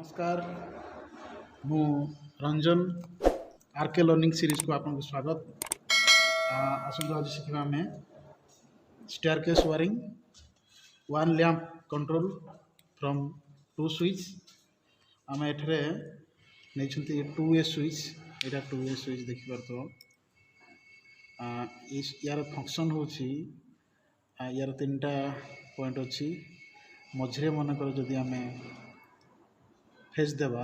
नमस्कार मु Ranjan R K learning series को आपको स्वागत। आसंतु आज शिखा आम staircase wiring one lamp control from two switch. आम एठरे नहीं 2A स्विच यहाँ 2A स्विच देखिपार यार फंक्शन हो यार 3टा पॉइंट अच्छी मझे मनकर जदि आम फेस देवा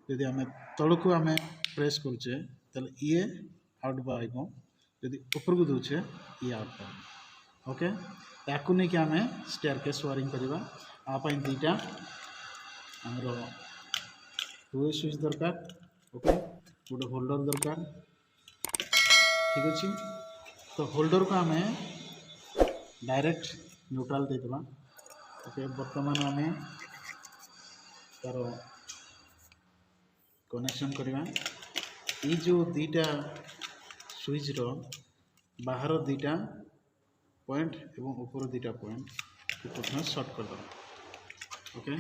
जदि आम तलू आम प्रेस करुचे ये आउट बाहर जदि उपरकू दूचे ये आउट बाहर। ओके या नहीं कि आम स्टेयरकेस वायरिंग करवा आप दुईटा आमर 2A स्विच दरकार। ओके गोटे होल्डर दरकार ठीक अच्छे। तो होल्डर को आम डायरेक्ट न्यूट्रल देदेबा। ओके बर्तमान आम तार कनेक्शन करवा ये जो दुईटा स्विच रो बाहर दुईटा पॉइंट एवं ऊपर दुईटा पॉइंट प्रथम शॉर्ट कर दो। ओके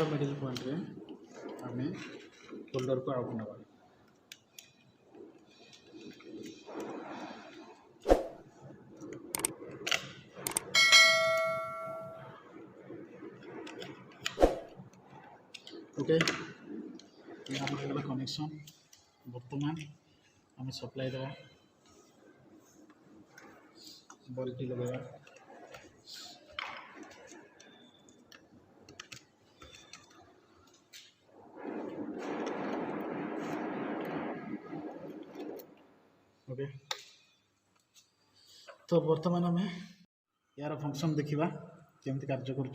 मिडिल पॉइंट रे आम होल्डर को आउट नवा। ओके कनेक्शन बर्तमान आम सप्लाई देवा बल्टी लगे। ओके तो बर्तमान आम यार फंक्शन देखा केमती कार्य कर।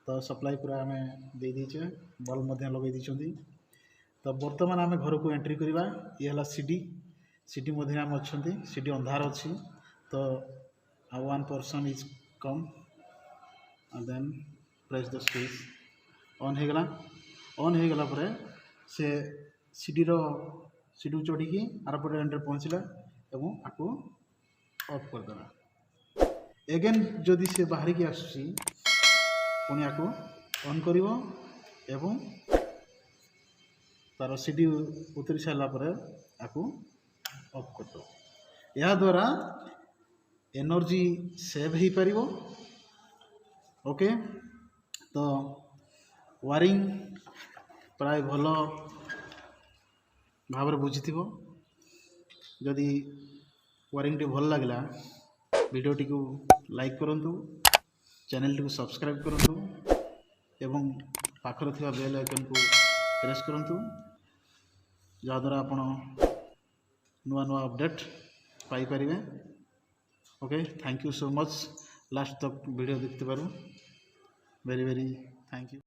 तो सप्लाई पूरा आम दे दीचे बल्ब लगे दी। तो बर्तमान आम घर को एंट्री करवा। ये है सीडी मध्य आम अच्छा सीडी अंधार अच्छी। तो one person is come then press the switch on हो गला। ऑन हो गला परे से सीडी को चढ़ी आरपटे एंड पहुँचला एवं आपको ऑफ करदेला। एगेन जदि से बाहर की आसुची पुणी आपको ऑन करिवो एवं तार सीडी उतरी सारा पर आपको ऑफ कर दो। या द्वारा एनर्जी सेव हो पारिवो। ओके तो वायरिंग प्राय भल भाव बुझी जदि वायरिंग टी भल लगला वीडियो टी को लाइक करंतु चैनल टी को सब्सक्राइब करंतु एवं पाखर थिबा बेल आइकन को प्रेस करंतु जहाँद्वारा आपण नुआ नुआ अपडेट पाई परिबे। Okay thank you so much last तक वीडियो देखते वेरी वेरी थैंक यू।